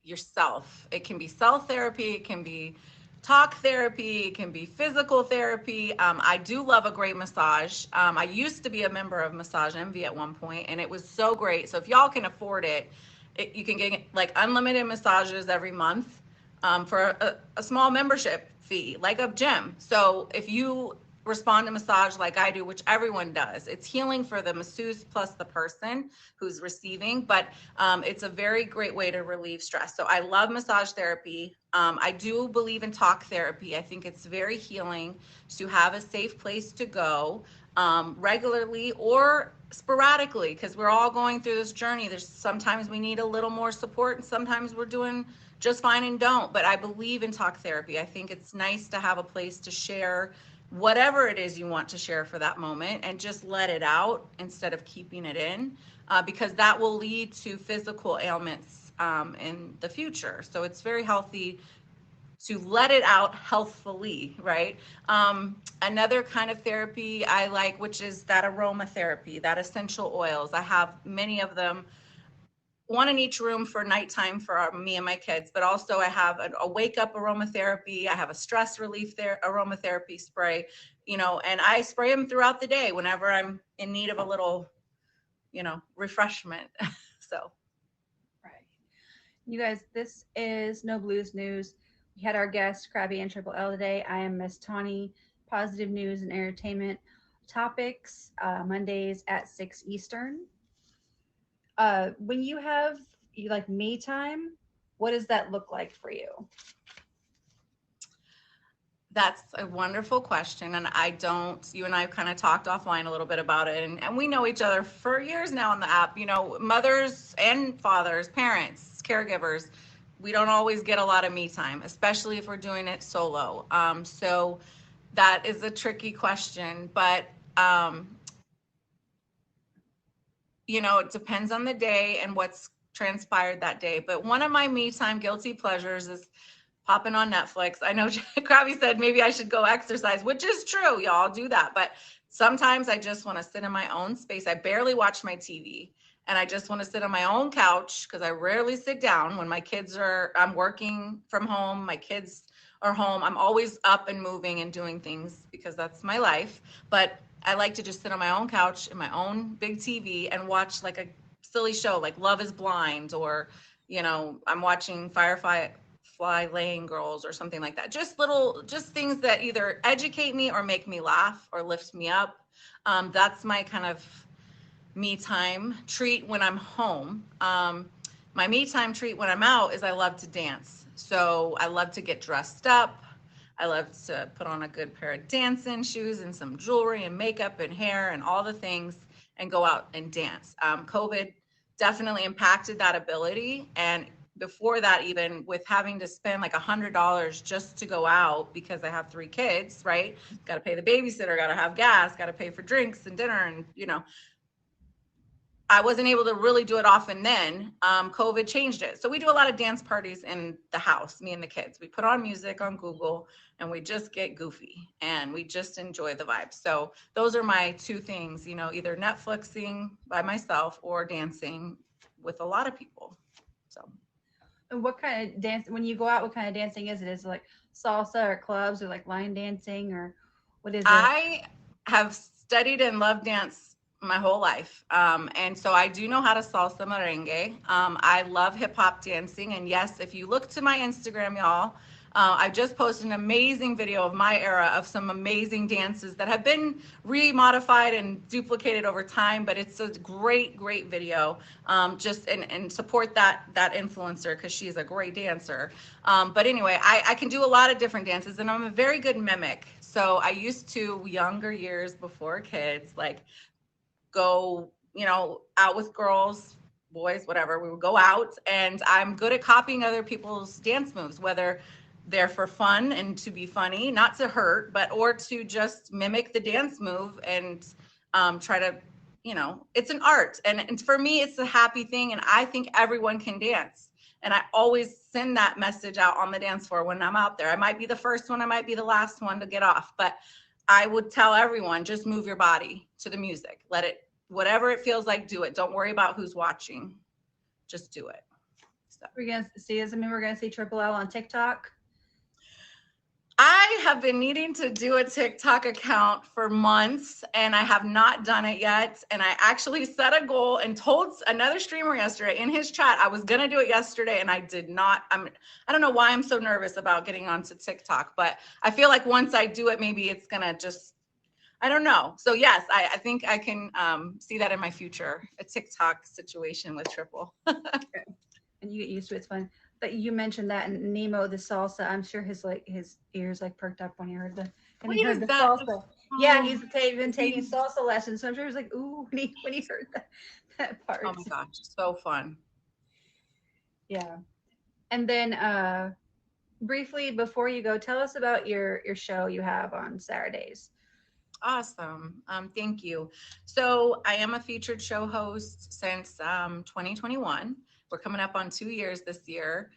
Speaker 3: yourself. It can be self therapy, it can be talk therapy, it can be physical therapy. I do love a great massage. I used to be a member of Massage Envy at one point, and it was so great. So if y'all can afford it, you can get like unlimited massages every month, for a small membership fee, like a gym. So if you respond to massage like I do, which everyone does, it's healing for the masseuse plus the person who's receiving, but it's a very great way to relieve stress. So I love massage therapy. I do believe in talk therapy. I think it's very healing to have a safe place to go, regularly or sporadically, because we're all going through this journey. There's sometimes we need a little more support, and sometimes we're doing just fine and don't. But I believe in talk therapy. I think it's nice to have a place to share whatever it is you want to share for that moment, and just let it out instead of keeping it in, because that will lead to physical ailments in the future. So it's very healthy to let it out healthfully, right? Another kind of therapy I like, which is that aromatherapy, that essential oils. I have many of them, one in each room for nighttime for me and my kids, but also I have a wake up aromatherapy. I have a stress relief aromatherapy spray, you know, and I spray them throughout the day whenever I'm in need of a little, you know, refreshment. So.
Speaker 1: Right. You guys, this is No Blues News. We had our guest, Krabby and Triple L today. I am Miss Tawny. Positive news and entertainment topics, Mondays at 6 Eastern. When you have like me time, what does that look like for you?
Speaker 3: That's a wonderful question. And you and I kind of talked offline a little bit about it. And we know each other for years now on the app. You know, mothers and fathers, parents, caregivers, we don't always get a lot of me time, especially if we're doing it solo. So that is a tricky question. But, you know, it depends on the day and what's transpired that day. But one of my me time guilty pleasures is popping on Netflix. I know Krabby said maybe I should go exercise, which is true. Y'all do that. But sometimes I just want to sit in my own space. I barely watch my TV, and I just want to sit on my own couch, because I rarely sit down when I'm working from home. My kids are home. I'm always up and moving and doing things because that's my life. But I like to just sit on my own couch in my own big TV and watch like a silly show like Love is Blind, or, you know, I'm watching Fly Laying Girls or something like that. Just things that either educate me or make me laugh or lift me up. That's my kind of me time treat when I'm home. My me time treat when I'm out is I love to dance. So I love to get dressed up. I love to put on a good pair of dancing shoes and some jewelry and makeup and hair and all the things, and go out and dance. COVID definitely impacted that ability. And before that, even with having to spend like $100 just to go out because I have 3 kids, right? Got to pay the babysitter, got to have gas, got to pay for drinks and dinner. And, you know, I wasn't able to really do it often then. COVID changed it. So we do a lot of dance parties in the house, me and the kids. We put on music on Google and we just get goofy and we just enjoy the vibe. So those are my 2 things, you know, either Netflixing by myself or dancing with a lot of people. So.
Speaker 1: And what kind of dance, when you go out, what kind of dancing is it? Is it like salsa or clubs or like line dancing, or what is it?
Speaker 3: I have studied and loved dance my whole life. And so I do know how to salsa merengue. I love hip hop dancing. And yes, if you look to my Instagram, y'all, I just posted an amazing video of my era of some amazing dances that have been remodified and duplicated over time, but it's a great, great video. Just and support that influencer, because she's a great dancer. But anyway, I can do a lot of different dances, and I'm a very good mimic. So I used to, younger years before kids, like go, you know, out with girls, boys, whatever. We would go out, and I'm good at copying other people's dance moves, whether they're for fun and to be funny, not to hurt, but or to just mimic the dance move and try to, you know, it's an art. And for me, it's a happy thing. And I think everyone can dance. And I always send that message out on the dance floor when I'm out there. I might be the first one, I might be the last one to get off, but I would tell everyone, just move your body to the music. Let it, whatever it feels like, do it. Don't worry about who's watching. Just do it. So.
Speaker 1: We're gonna see. Does it mean we're gonna see Triple L on TikTok?
Speaker 3: I have been needing to do a TikTok account for months and I have not done it yet. And I actually set a goal and told another streamer yesterday in his chat I was going to do it yesterday and I did not. I don't know why I'm so nervous about getting onto TikTok, but I feel like once I do it, maybe it's going to just, I don't know. So yes, I think I can see that in my future, a TikTok situation with Triple.
Speaker 1: And you get used to it. It's fun. But you mentioned that and Nemo the salsa. I'm sure his ears like perked up when he heard the salsa. Yeah, he's been taking salsa lessons, so I'm sure he was like, ooh, when he heard that part.
Speaker 3: Oh my gosh, so fun.
Speaker 1: Yeah. And then briefly before you go, tell us about your show you have on Saturdays.
Speaker 3: Awesome. Thank you. So I am a featured show host since 2021. We're coming up on 2 years this year.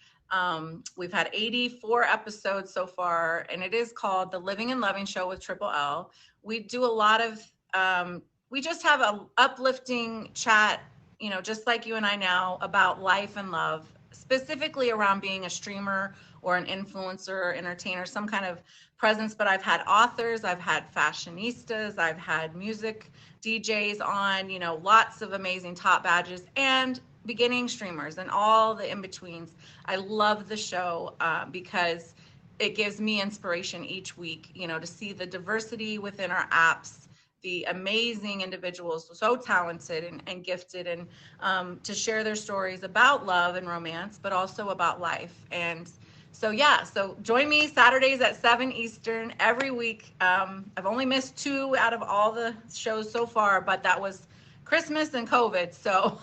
Speaker 3: We've had 84 episodes so far, and it is called The Living and Loving Show with Triple L. We do a lot of, we just have a uplifting chat, you know, just like you and I now, about life and love, specifically around being a streamer or an influencer, entertainer, some kind of presence. But I've had authors, I've had fashionistas, I've had music DJs on, you know, lots of amazing top badges, and beginning streamers and all the in-betweens. I love the show because it gives me inspiration each week, you know, to see the diversity within our apps, the amazing individuals, so talented and gifted, and to share their stories about love and romance, but also about life. And so, yeah, so join me Saturdays at 7 Eastern every week. I've only missed 2 out of all the shows so far, but that was Christmas and COVID. So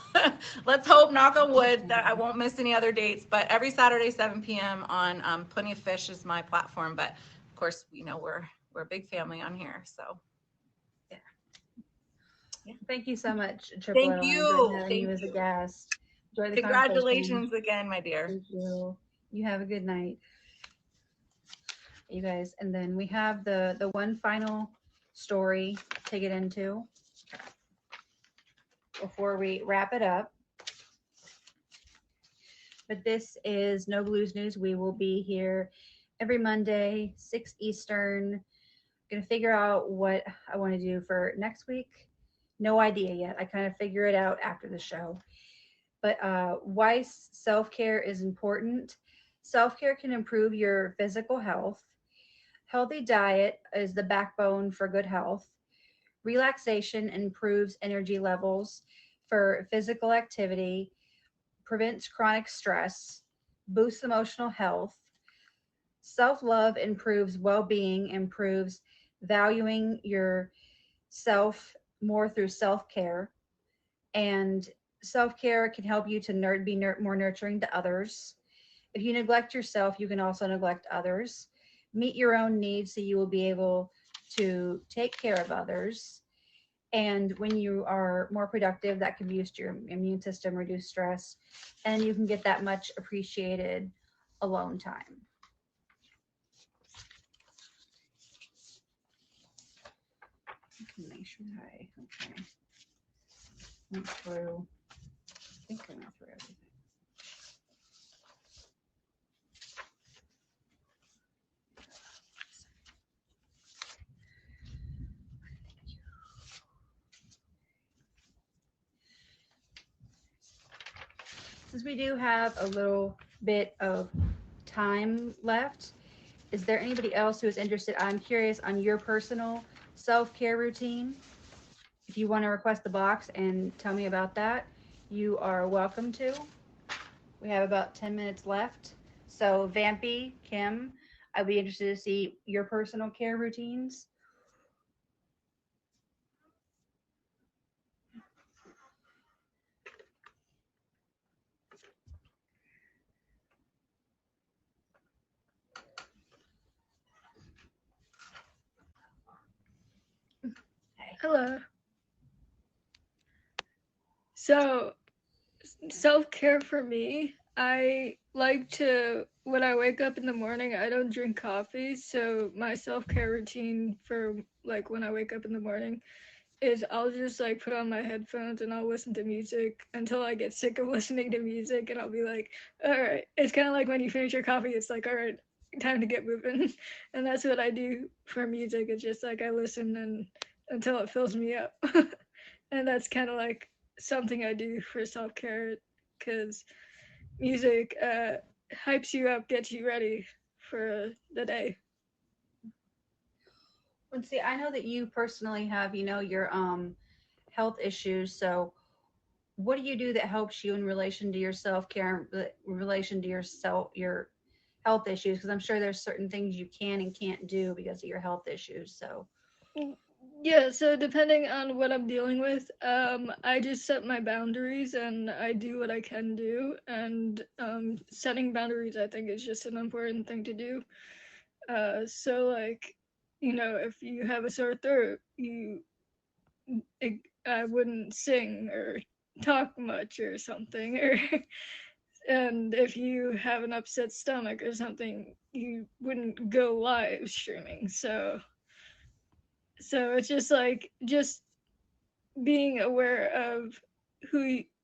Speaker 3: let's hope, knock on wood, that I won't miss any other dates. But every Saturday, 7 p.m. on Plenty of Fish is my platform. But of course, you know, we're a big family on here. So
Speaker 1: yeah. Thank you so much, Triple L.
Speaker 3: Thank you.
Speaker 1: Having you as a guest. Enjoy the
Speaker 3: Congratulations again, my dear.
Speaker 1: Thank you. You have a good night, you guys. And then we have the one final story to get into before we wrap it up. But this is No Blues News. We will be here every Monday, 6 Eastern. Gonna figure out what I want to do for next week. No idea yet. I kind of figure it out after the show. But why self-care is important. Self-care can improve your physical health. Healthy diet is the backbone for good health. Relaxation improves energy levels for physical activity, prevents chronic stress, boosts emotional health. Self-love improves well-being, improves valuing yourself more through self-care. And self-care can help you to be more nurturing to others. If you neglect yourself, you can also neglect others. Meet your own needs so you will be able to take care of others. And when you are more productive, that can boost your immune system, reduce stress, and you can get that much appreciated alone time. Make sure I went through. I think I went through everything. Since we do have a little bit of time left, is there anybody else who is interested? I'm curious on your personal self-care routine. If you want to request the box and tell me about that, you are welcome to. We have about 10 minutes left. So Vampy, Kim, I'd be interested to see your personal care routines.
Speaker 4: Hello. So, self-care for me, I like to, when I wake up in the morning, I don't drink coffee. So my self-care routine for like when I wake up in the morning is I'll just like put on my headphones and I'll listen to music until I get sick of listening to music, and I'll be like, all right. It's kind of like when you finish your coffee, it's like, all right, time to get moving. And that's what I do for music. It's just like I listen and until it fills me up. And that's kind of like something I do for self-care, because music hypes you up, gets you ready for the day.
Speaker 1: And see, I know that you personally have, your health issues. So what do you do that helps you in relation to your self-care, in relation to your health issues? Because I'm sure there's certain things you can and can't do because of your health issues. So
Speaker 4: Yeah, so depending on what I'm dealing with, I just set my boundaries and I do what I can do. And setting boundaries, I think, is just an important thing to do. So like, if you have a sore throat, I wouldn't sing or talk much or something, or and if you have an upset stomach or something, you wouldn't go live streaming. So it's just like being aware of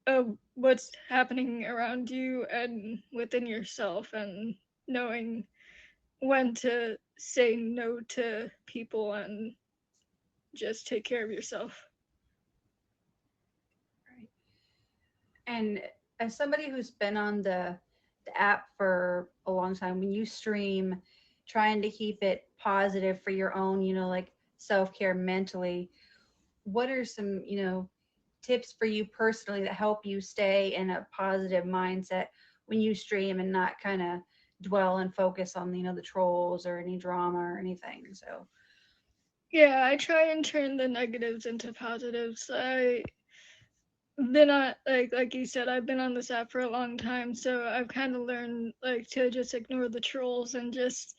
Speaker 4: of what's happening around you and within yourself, and knowing when to say no to people and just take care of yourself.
Speaker 1: right. And as somebody who's been on the app for a long time, when you stream, trying to keep it positive for your own, like self-care mentally, what are some, tips for you personally that help you stay in a positive mindset when you stream and not kind of dwell and focus on, the trolls or any drama or anything? So
Speaker 4: Yeah, I try and turn the negatives into positives. I been on, like you said, I've been on this app for a long time, so I've kind of learned like to just ignore the trolls and just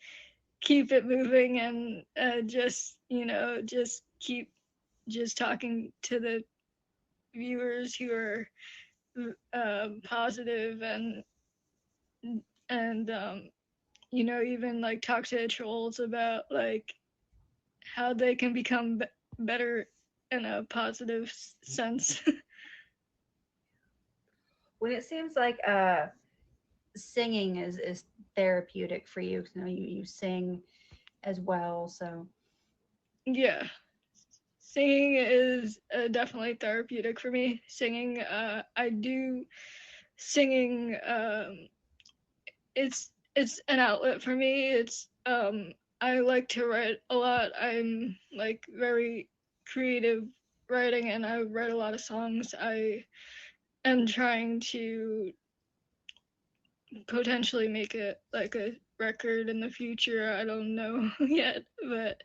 Speaker 4: keep it moving, and just keep just talking to the viewers who are positive, and even like talk to the trolls about like how they can become better in a positive sense.
Speaker 1: when it seems like singing is therapeutic for you, 'cause, you sing as well. So
Speaker 4: Yeah, singing is definitely therapeutic for me. Singing, I do singing. It's an outlet for me. I like to write a lot. I'm like very creative writing, and I write a lot of songs. I am trying to potentially make it like a record in the future. I don't know yet, but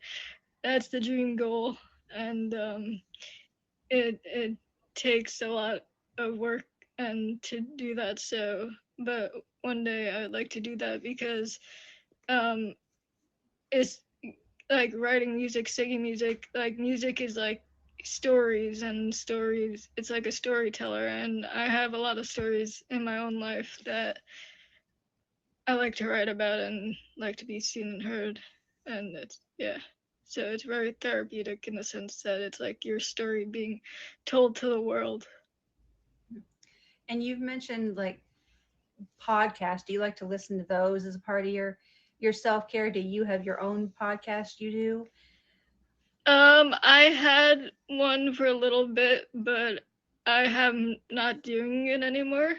Speaker 4: that's the dream goal. And it takes a lot of work and to do that. So, but one day I would like to do that, because um it's like writing music, singing music. Like music is like stories, and stories, it's like a storyteller, and I have a lot of stories in my own life that I like to write about and like to be seen and heard. And it's, yeah, so it's very therapeutic in the sense that it's like your story being told to the world.
Speaker 1: and you've mentioned like podcasts. Do you like to listen to those as a part of your self-care? Do you have your own podcast you do?
Speaker 4: I had one for a little bit, but I am not doing it anymore,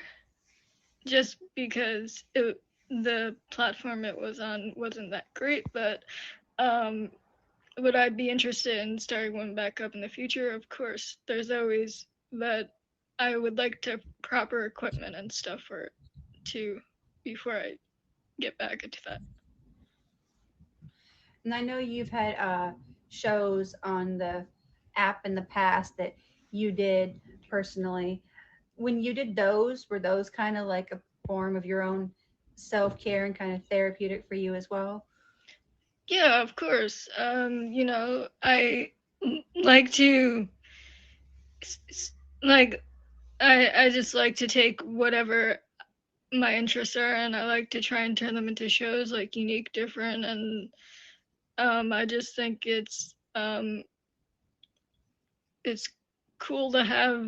Speaker 4: just because the platform it was on wasn't that great. But um, would I be interested in starting one back up in the future? Of course, there's always, but I would like to proper equipment and stuff for it too before I get back into that.
Speaker 1: And I know you've had shows on the app in the past that you did personally. When you did those, were those kind of like a form of your own self-care and kind of therapeutic for you as well?
Speaker 4: Yeah, of course. I like to like I just like to take whatever my interests are, and I like to try and turn them into shows, like unique, different, and I just think it's cool to have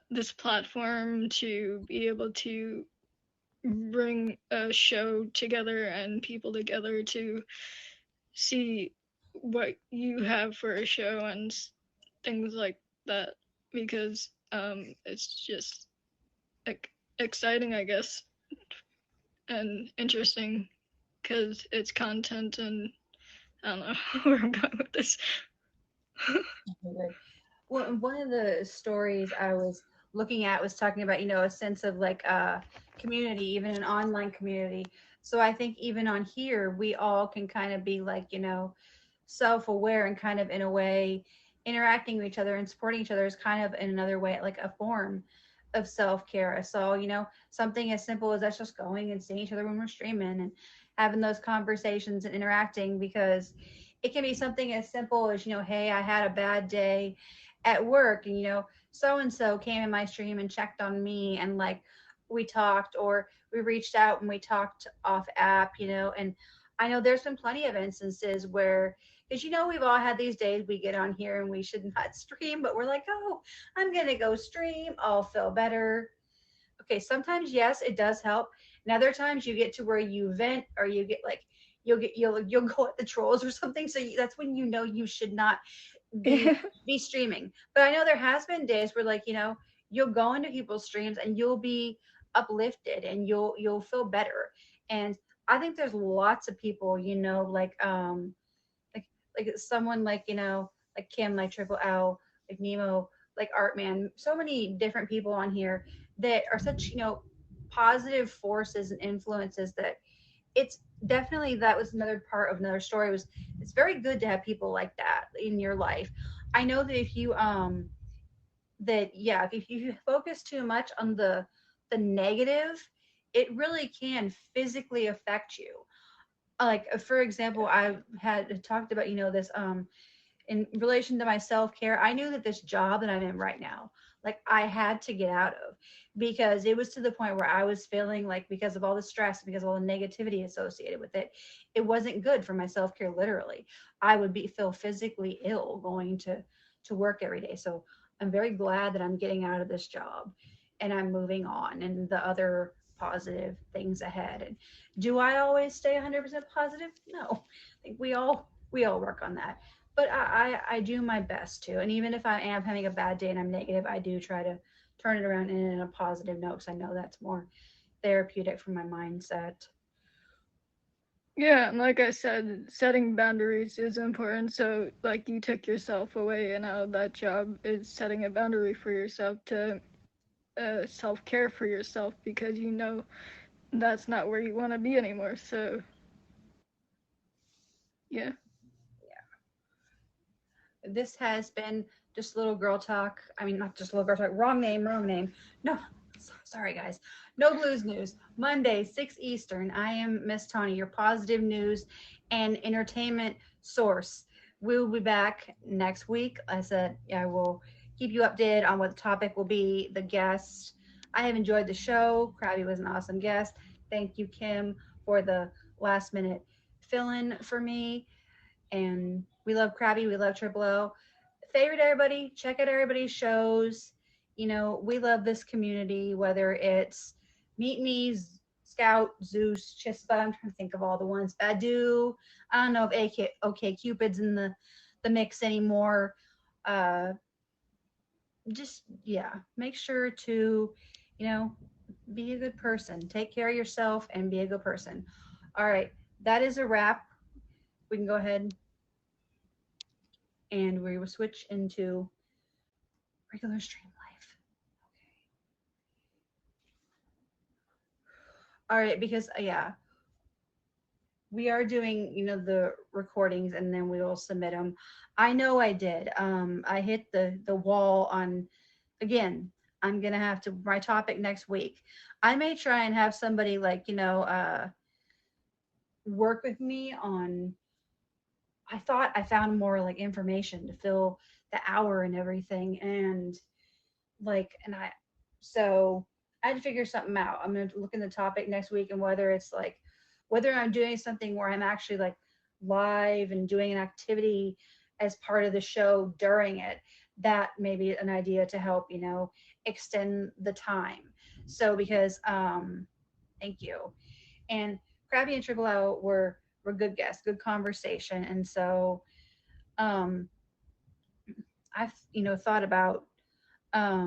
Speaker 4: this platform to be able to bring a show together and people together to see what you have for a show and things like that, because it's just exciting, I guess, and interesting because it's content, and I don't know where I'm going with this.
Speaker 1: Good. Well, one of the stories I was looking at was talking about, a sense of like community, even an online community. So I think even on here, we all can kind of be like, self-aware and kind of in a way interacting with each other and supporting each other is kind of in another way, like a form of self-care. So, something as simple as us just going and seeing each other when we're streaming and having those conversations and interacting, because it can be something as simple as, hey, I had a bad day at work, and so and so came in my stream and checked on me, and like we talked, or we reached out and we talked off app, and I know there's been plenty of instances where, because we've all had these days we get on here and we should not stream, but we're like, oh, I'm gonna go stream, I'll feel better. Okay, sometimes yes, it does help, and other times you get to where you vent, or you get like you'll go at the trolls or something, so that's when you should not be streaming. But I know there has been days where, like, you'll go into people's streams and you'll be uplifted and you'll feel better. And I think there's lots of people, like someone like, like Kim, like Triple L, like Nemo, like Artman, so many different people on here that are such, positive forces and influences, that it's definitely, that was another part of another story, was it's very good to have people like that in your life. I know that if you that yeah, if you focus too much on the negative, it really can physically affect you. Like, for example, I had talked about, this in relation to my self-care. I knew that this job that I'm in right now, like, I had to get out of, because it was to the point where I was feeling like, because of all the stress, because of all the negativity associated with it, it wasn't good for my self-care. Literally, I would feel physically ill going to work every day. So I'm very glad that I'm getting out of this job and I'm moving on, and the other positive things ahead. And do I always stay 100% positive? No. I think we all work on that, but I do my best to. And even if I am having a bad day and I'm negative, I do try to turn it around in a positive note, because I know that's more therapeutic for my mindset.
Speaker 4: Yeah, and like I said, setting boundaries is important. So, like, you took yourself away, and now that job is setting a boundary for yourself to self-care for yourself, because that's not where you want to be anymore. So, yeah.
Speaker 1: This has been just little girl talk. I mean, not just little girl talk. Wrong name, wrong name. No, sorry guys. No Blues News. Monday, 6 Eastern. I am Miss Tawny, your positive news and entertainment source. We'll be back next week. I said I will keep you updated on what the topic will be, the guest. I have enjoyed the show. Krabby was an awesome guest. Thank you, Kim, for the last minute fill in for me. And we love Krabby. We love Triple O. Favorite everybody. Check out everybody's shows. We love this community, whether it's Meet Me, Scout, Zeus, Chispa. I'm trying to think of all the ones. Badu. I don't know if OK Cupid's in the mix anymore. Just, yeah, make sure to, be a good person. Take care of yourself and be a good person. All right. That is a wrap. We can go ahead and we will switch into regular stream life. Okay. All right, because yeah, we are doing, the recordings, and then we will submit them. I know I did. I hit the wall on, again. I'm gonna have to, my topic next week. I may try and have somebody, like, work with me on. I thought I found more like information to fill the hour and everything, and like, and I, so I had to figure something out. I'm going to look in the topic next week, and whether it's like, whether I'm doing something where I'm actually like live and doing an activity as part of the show during it, that may be an idea to help, extend the time. So because, thank you. And Krabby and Triple O were good guests, good conversation. And so, I've, thought about, I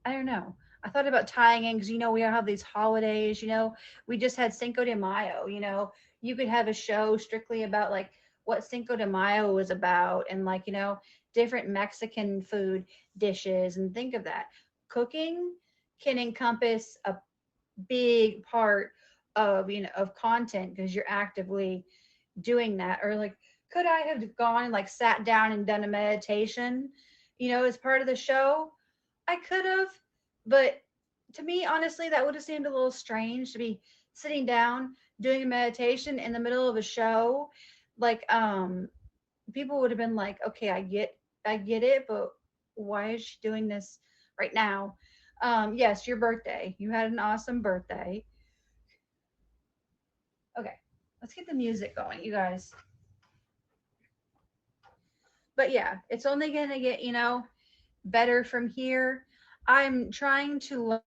Speaker 1: don't know. I thought about tying in because we all have these holidays. We just had Cinco de Mayo. You could have a show strictly about like what Cinco de Mayo was about, and like different Mexican food dishes. And think of that, cooking can encompass a big part of content because you're actively doing that. Or like, could I have gone and like sat down and done a meditation, as part of the show? I could have, but to me, honestly, that would have seemed a little strange to be sitting down doing a meditation in the middle of a show. Like, people would have been like, okay, I get it, but why is she doing this right now? Yes, your birthday. You had an awesome birthday. Okay, let's get the music going, you guys. But yeah, it's only gonna get, better from here. I'm trying to